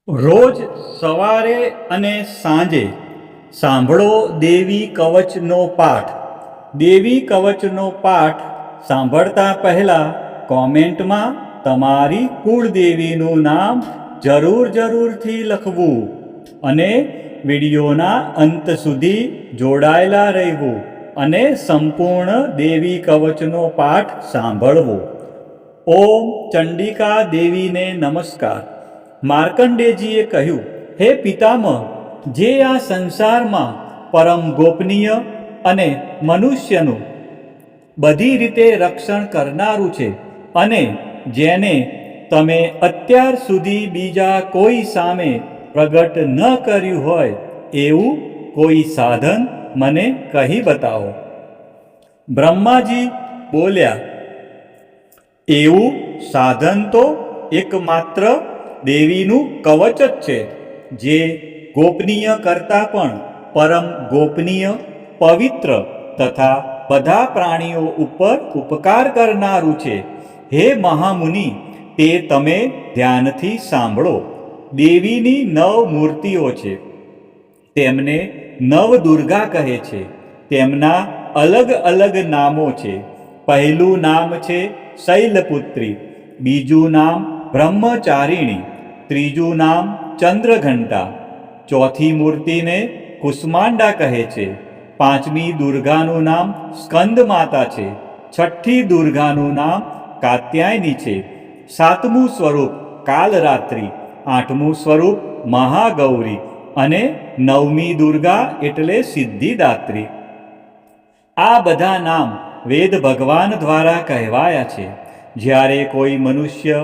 રોજ સવારે અને સાંજે સાંભળો દેવી કવચનો પાઠ. દેવી કવચનો પાઠ સાંભળતા પહેલાં કોમેન્ટમાં તમારી કુળદેવીનું નામ જરૂરથી લખવું અને વિડીયોના અંત સુધી જોડાયેલા રહેવું અને સંપૂર્ણ દેવી કવચનો પાઠ સાંભળવો. ઓમ ચંડિકા દેવીને નમસ્કાર. માર્કંડેયજીએ કહ્યું, હે પિતામહ, જે આ સંસારમાં પરમ ગોપનીય અને મનુષ્યનું બધી રીતે રક્ષણ કરનારું છે અને જેને તમે અત્યાર સુધી બીજા કોઈ સામે પ્રગટ ન કર્યું હોય એવું કોઈ સાધન મને કહી બતાવો. બ્રહ્માજી બોલ્યા, એવું સાધન તો એકમાત્ર દેવીનું કવચ જ છે, જે ગોપનીય કરતાં પણ પરમ ગોપનીય, પવિત્ર તથા બધા પ્રાણીઓ ઉપર ઉપકાર કરનારું છે. હે મહામુનિ, તે તમે ધ્યાનથી સાંભળો. દેવીની 9 મૂર્તિઓ છે. તેમને નવદુર્ગા કહે છે. તેમના અલગ અલગ નામો છે. પહેલું નામ છે શૈલપુત્રી, બીજું નામ બ્રહ્મચારિણી, ત્રીજું નામ ચંદ્રઘંટા, ચોથી મૂર્તિને કુષ્માંડા કહે છે, પાંચમી દુર્ગાનું નામ સ્કંદ માતા છે, છઠ્ઠી દુર્ગાનું નામ કાત્યાયની છે, સાતમું સ્વરૂપ કાલરાત્રિ, આઠમું સ્વરૂપ મહાગૌરી અને નવમી દુર્ગા એટલે સિદ્ધિદાત્રી. આ બધા નામ વેદ ભગવાન દ્વારા કહેવાયા છે. જ્યારે કોઈ મનુષ્ય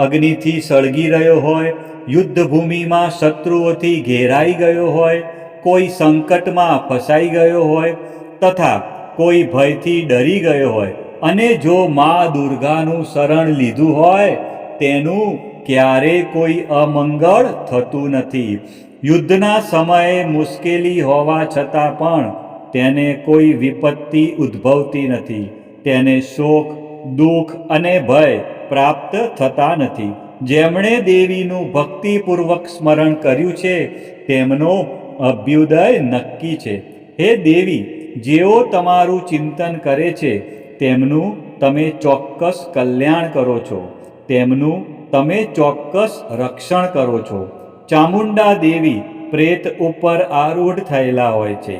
અગ્નિથી સળગી રહ્યો હોય, યુદ્ધભૂમિમાં શત્રુઓથી ઘેરાઈ ગયો હોય, કોઈ સંકટમાં ફસાઈ ગયો હોય તથા કોઈ ભયથી ડરી ગયો હોય અને જો મા દુર્ગાનું શરણ લીધું હોય, તેનું ક્યારેય કોઈ અમંગળ થતું નથી. યુદ્ધના સમયે મુશ્કેલી હોવા છતાં પણ તેને કોઈ વિપત્તિ ઉદ્ભવતી નથી. તેને શોક, દુઃખ અને ભય પ્રાપ્ત થતા નથી. જેમણે દેવીનું ભક્તિપૂર્વક સ્મરણ કર્યું છે તેમનો અભ્યુદય નક્કી છે. હે દેવી, જેઓ તમારું ચિંતન કરે છે તેમનું તમે ચોક્કસ કલ્યાણ કરો છો, તેમનું તમે ચોક્કસ રક્ષણ કરો છો. ચામુંડા દેવી પ્રેત ઉપર આરૂઢ થયેલા હોય છે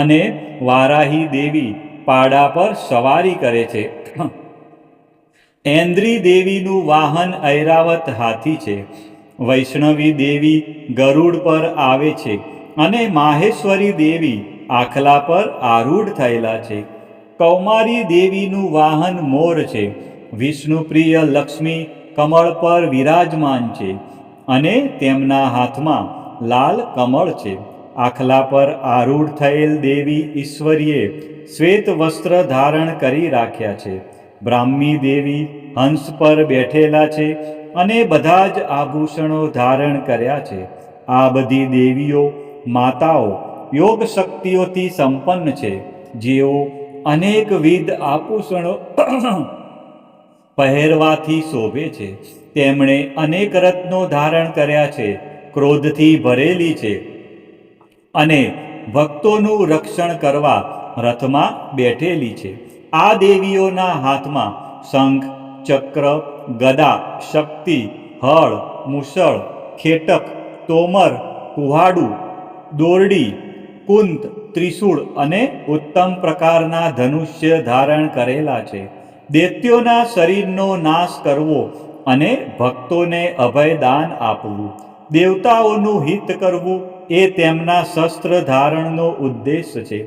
અને વારાહી દેવી પાડા પર સવારી કરે છે. ઐન્દ્રી દેવીનું વાહન ઐરાવત હાથી છે. વૈષ્ણવી દેવી ગરુડ પર આવે છે અને માહેશ્વરી દેવી આખલા પર આરૂઢ થયેલા છે. કૌમારી દેવીનું વાહન મોર છે. વિષ્ણુપ્રિય લક્ષ્મી કમળ પર વિરાજમાન છે અને તેમના હાથમાં લાલ કમળ છે. આખલા પર આરૂઢ થયેલ દેવી ઈશ્વરીએ શ્વેત વસ્ત્ર ધારણ કરી રાખ્યા છે. બ્રાહ્મી દેવી હંસ પર બેઠેલા છે અને બધા જ આભૂષણો ધારણ કર્યા છે. આ બધી દેવીઓ માતાઓ યોગ શક્તિઓથી સંપન્ન છે, જેઓ અનેકવિધ આભૂષણો પહેરવાથી શોભે છે. તેમણે અનેક રત્નો ધારણ કર્યા છે, ક્રોધથી ભરેલી છે અને ભક્તોનું રક્ષણ કરવા રથમાં બેઠેલી છે. આ દેવીઓના હાથમાં શંખ, ચક્ર, ગદા, શક્તિ, હળ, મુસળ, ખેટક, તોમર, કુહાડું, દોરડી, કુંત, ત્રિશૂળ અને ઉત્તમ પ્રકારના ધનુષ્ય ધારણ કરેલા છે. દૈત્યોના શરીરનો નાશ કરવો અને ભક્તોને અભયદાન આપવું, દેવતાઓનું હિત કરવું એ તેમના શસ્ત્ર ધારણનો ઉદ્દેશ છે.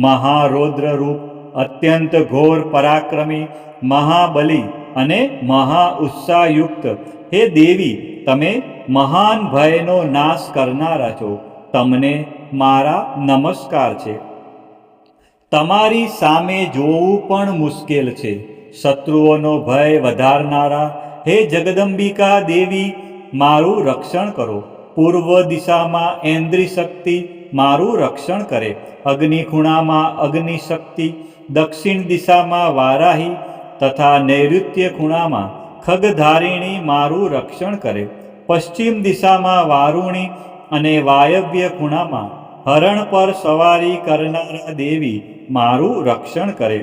મહારૌદ્ર રૂપ, અત્યંત ઘોર પરાક્રમી, મહાબલી અને મહા ઉત્સાહયુક્ત હે દેવી, તમે મહાન ભયનો નાશ કરનારા છો. તમને મારા નમસ્કાર છે. તમારી સામે જોવું પણ મુશ્કેલ છે. શત્રુઓનો ભય વધારનારા હે જગદંબિકા દેવી, મારું રક્ષણ કરો. પૂર્વ દિશામાં ઐન્દ્રી શક્તિ મારું રક્ષણ કરે, અગ્નિખૂણામાં અગ્નિશક્તિ, દક્ષિણ દિશામાં વારાહી તથા નૈઋત્ય ખૂણામાં ખગધારિણી મારું રક્ષણ કરે. પશ્ચિમ દિશામાં વારુણી અને વાયવ્ય ખૂણામાં હરણ પર સવારી કરનારા દેવી મારું રક્ષણ કરે.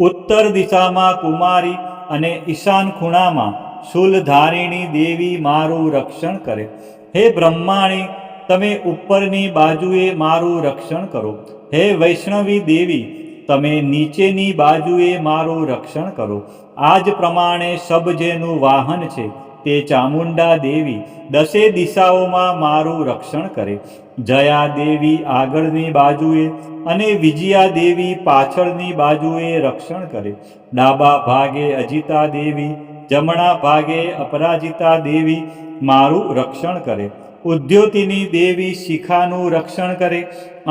ઉત્તર દિશામાં કુમારી અને ઈશાન ખૂણામાં શૂલધારિણી દેવી મારું રક્ષણ કરે. હે બ્રહ્માણી, તમે ઉપરની બાજુએ મારું રક્ષણ કરો. હે વૈષ્ણવી દેવી, તમે નીચેની બાજુએ મારું રક્ષણ કરો. આ જ પ્રમાણે સબજેનું વાહન છે તે ચામુંડા દેવી 10 દિશાઓમાં મારું રક્ષણ કરે. જયા દેવી આગળની બાજુએ અને વિજયા દેવી પાછળની બાજુએ રક્ષણ કરે. ડાબા ભાગે અજિતા દેવી, જમણા ભાગે અપરાજિતા દેવી મારું રક્ષણ કરે. ઉદ્યોતિની દેવી શિખાનું રક્ષણ કરે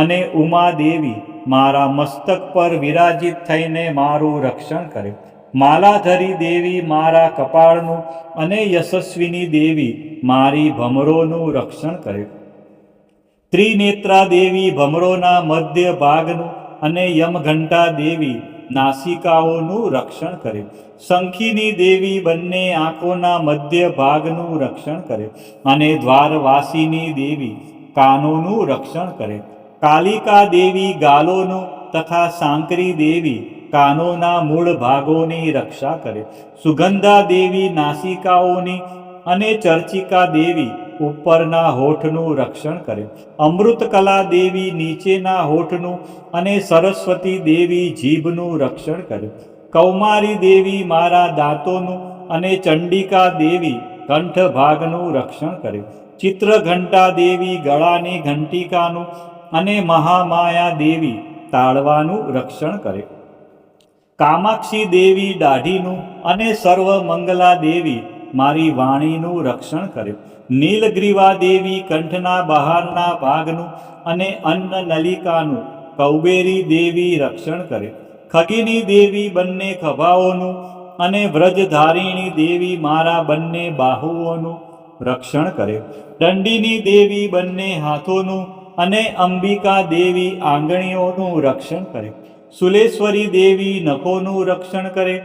અને ઉમા દેવી મારા મસ્તક પર વિરાજિત થઈને મારું રક્ષણ કરે. માલાધરી દેવી મારા કપાળનું અને યશસ્વીની દેવી મારી ભમરોનું રક્ષણ કરે. ત્રિનેત્રા દેવી ભમરોના મધ્ય ભાગનું અને યમઘંટા દેવી નાસિકાઓનું રક્ષણ કરે. શંખીની દેવી બંને આંખોના મધ્ય ભાગનું રક્ષણ કરે અને દ્વારવાસીની દેવી કાનોનું રક્ષણ કરે. કાલિકા દેવી ગાલોનું તથા સાંકરી દેવી કાનોના મૂળ ભાગોની રક્ષા કરે. સુગંધા દેવી નાસિકાઓની અને ચર્ચિકા દેવી ઉપરના હોઠનું રક્ષણ કરે. અમૃતકલા દેવી નીચેના હોઠનું અને સરસ્વતી દેવી જીભનું રક્ષણ કરે. કૌમારી દેવી મારા દાંતોનું અને ચંડિકા દેવી કંઠ ભાગનું રક્ષણ કરે. ચિત્રઘંટા દેવી ગળાની ઘંટિકાનું અને મહામાયા દેવી તાળવાનું રક્ષણ કરે. કામાક્ષી દેવી દાઢીનું અને સર્વમંગલા દેવી મારી વાણીનું રક્ષણ કરે. નીલગ્રીવા દેવી કંઠના બહારના ભાગનું અને અન્ન નલિકાનું કૌબેરી દેવી રક્ષણ કરે. ખગીની દેવી બંને ખભાઓનું અને વ્રજધારિણી દેવી મારા બંને બાહુઓનું રક્ષણ કરે. દંડીની દેવી બંને હાથોનું અને અંબિકા દેવી આંગળીઓનું રક્ષણ કરે. સુલેશ્વરી દેવી નખોનું રક્ષણ કરે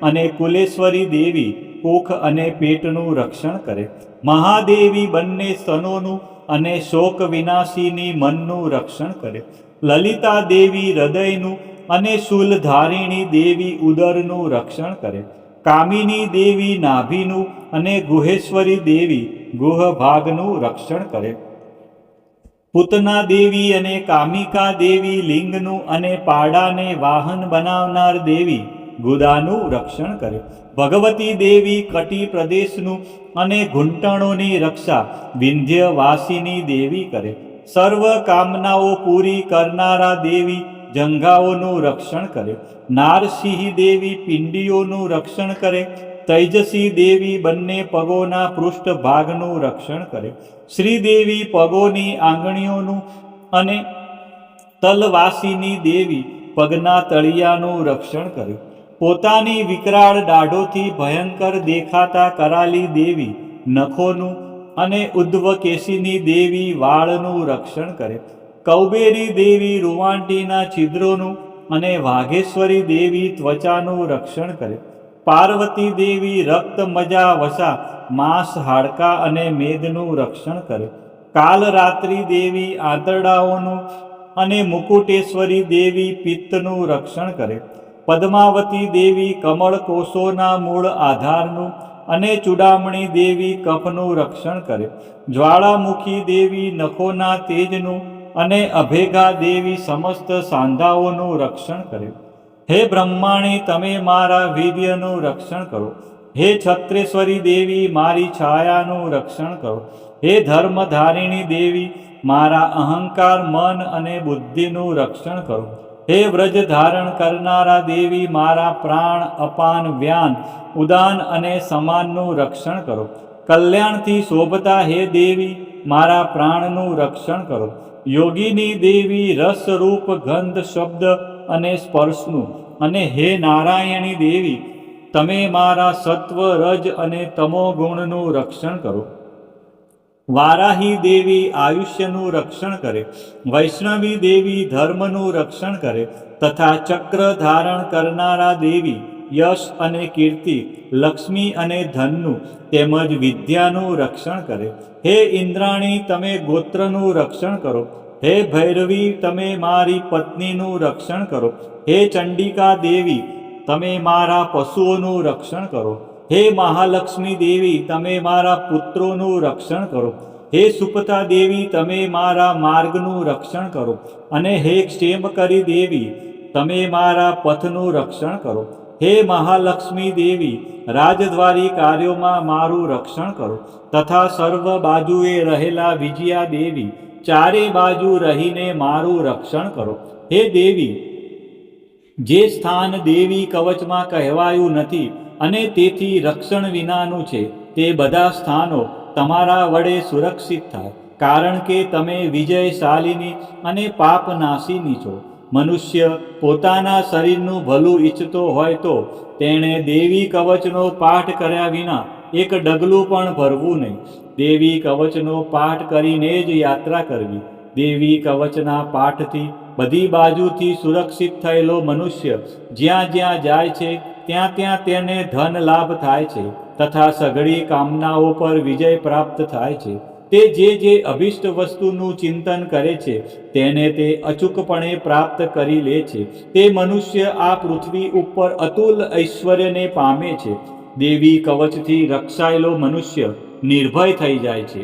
અને કુલેશ્વરી દેવી કોખ અને પેટનું રક્ષણ કરે. મહાદેવી બંને સ્તનોનું અને શોક વિનાશીની મનનું રક્ષણ કરે. લલિતા દેવી હૃદયનું અને શૂલધારિણી દેવી ઉદરનું રક્ષણ કરે. કામિની દેવી નાભીનું અને ગુહેશ્વરી દેવી ગુહ ભાગનું રક્ષણ કરે. પૂતના દેવી અને કામિકા દેવી લિંગનું અને પાડાને વાહન બનાવનાર દેવી ગુદાનું રક્ષણ કરે. ભગવતી દેવી કટી પ્રદેશનું અને ઘૂંટણોની રક્ષા વિંધ્યવાસીની દેવી કરે. સર્વ કામનાઓ પૂરી કરનારા દેવી જંઘાઓનું રક્ષણ કરે. નારસિંહ દેવી પિંડીઓનું રક્ષણ કરે. તૈજસી દેવી બંને પગોના પૃષ્ઠ ભાગનું રક્ષણ કરે. શ્રીદેવી પગોની આંગળીઓનું અને તલવાસીની દેવી પગના તળિયાનું રક્ષણ કરે. પોતાની વિકરાળ દાઢોથી ભયંકર દેખાતા કરાલી દેવી નખોનું અને ઉદ્ધવકેશીની દેવી વાળનું રક્ષણ કરે. કૌબેરી દેવી રૂવાંટીના છિદ્રોનું અને વાઘેશ્વરી દેવી ત્વચાનું રક્ષણ કરે. પાર્વતી દેવી રક્ત મજા વસા માંસ હાડકા અને મેદનું રક્ષણ કરે. કાલરાત્રિ દેવી આંતરડાઓનું અને મુકુટેશ્વરી દેવી પિત્તનું રક્ષણ કરે. પદ્માવતી દેવી કમળ કોષોના મૂળ આધારનું અને ચૂડામણી દેવી કફનું રક્ષણ કરે. જ્વાળામુખી દેવી નખોના તેજનું અને અભેગા દેવી સમસ્ત સાંધાઓનું રક્ષણ કરે. હે બ્રહ્માણી, તમે મારા વીર્યનું રક્ષણ કરો. હે છત્રેશ્વરી દેવી, મારી છાયાનું રક્ષણ કરો. હે ધર્મધારિણી દેવી, મારા અહંકાર, મન અને બુદ્ધિનું રક્ષણ કરો. હે વ્રજ ધારણ કરનારા દેવી, મારા પ્રાણ, અપાન, વ્યાન, ઉદાન અને સમાનનું રક્ષણ કરો. કલ્યાણથી શોભતા હે દેવી, મારા પ્રાણનું રક્ષણ કરો. યોગીની દેવી રસ, રૂપ, ગંધ, શબ્દ અને સ્પર્શનું અને હે નારાયણી દેવી, તમે મારા સત્વ, રજ અને તમો ગુણનું રક્ષણ કરો. વારાહી દેવી આયુષ્યનું રક્ષણ કરે. વૈષ્ણવી દેવી ધર્મનું રક્ષણ કરે તથા ચક્ર ધારણ કરનારા દેવી યશ અને કીર્તિ, લક્ષ્મી અને ધનનું તેમજ વિદ્યાનું રક્ષણ કરે. હે ઇન્દ્રાણી, તમે ગોત્રનું રક્ષણ કરો. હે ભૈરવી, તમે મારી પત્નીનું રક્ષણ કરો. હે ચંડિકા દેવી, તમે મારા પશુઓનું રક્ષણ કરો. હે મહાલક્ષ્મી દેવી, તમે મારા પુત્રોનું રક્ષણ કરો. હે સુપતા દેવી, તમે મારા માર્ગનું રક્ષણ કરો. અને હે ક્ષેમકરી દેવી, તમે મારા પથનું રક્ષણ કરો. હે મહાલક્ષ્મી દેવી, રાજદ્વારી કાર્યોમાં મારું રક્ષણ કરો. તથા સર્વ બાજુએ રહેલા વિજયા દેવી, ચારે બાજુ રહીને મારું રક્ષણ કરો. હે દેવી, જે સ્થાન દેવી કવચમાં કહેવાયું નથી અને તેથી રક્ષણ વિનાનું છે, તે બધા સ્થાનો તમારા વડે સુરક્ષિત થાય, કારણ કે તમે વિજયશાલિની અને પાપનાશીની છો. મનુષ્ય પોતાના શરીરનું ભલું ઈચ્છતો હોય તો તેણે દેવી કવચનો પાઠ કર્યા વિના એક ડગલું પણ ભરવું નહીં. દેવી કવચનો પાઠ કરીને જ યાત્રા કરવી. દેવી કવચના પાઠથી બધી બાજુથી સુરક્ષિત થયેલો મનુષ્ય જ્યાં જ્યાં જાય છે ત્યાં ત્યાં તેને ધન લાભ થાય છે તથા સઘળી કામનાઓ પર વિજય પ્રાપ્ત થાય છે. તે જે અભિષ્ટ વસ્તુનું ચિંતન કરે છે તેને તે અચૂકપણે પ્રાપ્ત કરી લે છે. તે મનુષ્ય આ પૃથ્વી ઉપર અતુલ ઐશ્વર્યને પામે છે. દેવી કવચથી રક્ષાયેલો મનુષ્ય નિર્ભય થઈ જાય છે.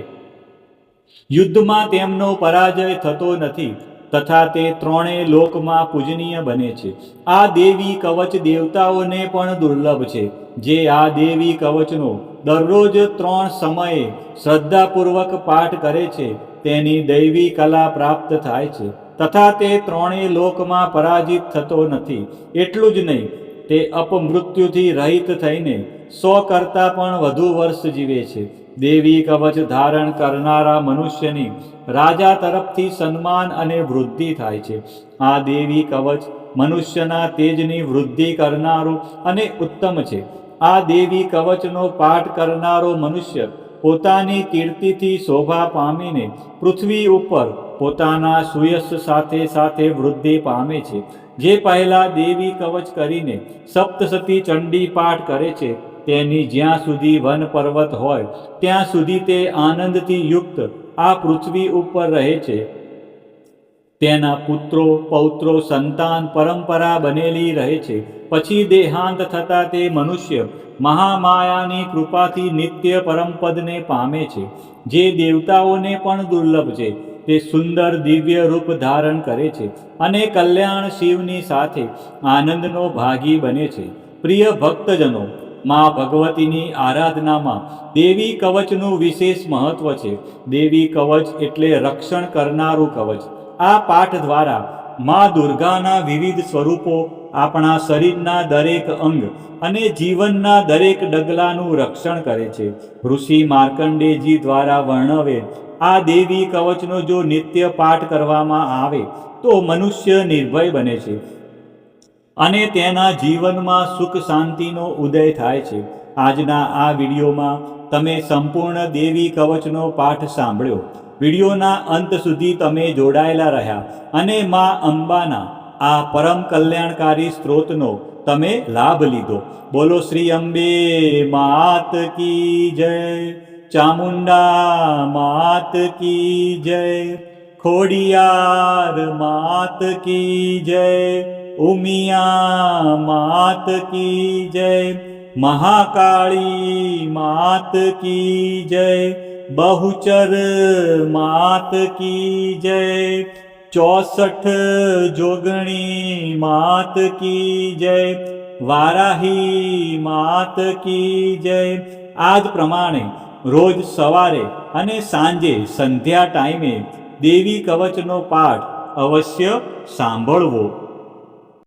યુદ્ધમાં તેમનો પરાજય થતો નથી તથા તે ત્રણેય લોકમાં પૂજનીય બને છે. આ દેવી કવચ દેવતાઓને પણ દુર્લભ છે. જે આ દેવી કવચનો દરરોજ 3 સમયે શ્રદ્ધાપૂર્વક પાઠ કરે છે તેની દૈવી કલા પ્રાપ્ત થાય છે તથા તે ત્રણેય લોકમાં પરાજિત થતો નથી. એટલું જ નહીં, તે અપમૃત્યુથી રહિત થઈને 100 કરતાં પણ વધુ વર્ષ જીવે છે. દેવી કવચ ધારણ કરનારા મનુષ્યની રાજા તરફથી સન્માન અને વૃદ્ધિ થાય છે. આ દેવી કવચ મનુષ્યના તેજની વૃદ્ધિ કરનારું અને ઉત્તમ છે. આ દેવી કવચનો પાઠ કરનારો મનુષ્ય પોતાની કીર્તિથી શોભા પામીને પૃથ્વી ઉપર પોતાના સુયશ સાથે સાથે વૃદ્ધિ પામે છે. જે પહેલા દેવી કવચ કરીને સપ્તસતી ચંડી પાઠ કરે છે તેની જ્યાં સુધી વન પર્વત હોય ત્યાં સુધી તે આનંદથી યુક્ત આ પૃથ્વી ઉપર રહે છે. તેના પુત્રો પૌત્રો સંતાન પરંપરા બનેલી રહે છે. પછી દેહાંત થતાં તે મનુષ્ય મહામાયાની કૃપાથી નિત્ય પરમપદને પામે છે. જે દેવતાઓને પણ દુર્લભ છે. તે સુંદર દિવ્ય રૂપ ધારણ કરે છે અને કલ્યાણ શિવની સાથે આનંદનો ભાગી બને છે. પ્રિય ભક્તજનો, મા ભગવતીની આરાધનામાં દેવી કવચનું વિશેષ મહત્વ છે. દેવી કવચ એટલે રક્ષણ કરનારું કવચ. આ પાઠ દ્વારા મા દુર્ગાના વિવિધ સ્વરૂપો આપણા શરીરના દરેક અંગ અને જીવનના દરેક ડગલાનું રક્ષણ કરે છે. ઋષિ માર્કંડેયજી દ્વારા વર્ણવેલ આ દેવી કવચનો જો નિત્ય પાઠ કરવામાં આવે તો મનુષ્ય નિર્ભય બને છે અને તેના જીવનમાં સુખ શાંતિનો ઉદય થાય છે. આજના આ વિડીયોમાં તમે સંપૂર્ણ દેવી કવચનો પાઠ સાંભળ્યો. વિડીયોના અંત સુધી તમે જોડાયેલા રહ્યા અને મા અંબાના આ પરમ કલ્યાણકારી સ્ત્રોતનો તમે લાભ લીધો. બોલો શ્રી અંબે માત કી જય, ચામુંડા માત કી જય, ખોડિયાર માત કી જય, ઉમિયા માત કી જય, મહાકાળી માત કી જય, બહુચર માત કી જય, 64 જોગણી માત કી જય, વારાહી માત કી જય. આ જ પ્રમાણે રોજ સવારે અને સાંજે સંધ્યા ટાઈમે દેવી કવચનો પાઠ અવશ્ય સાંભળવો.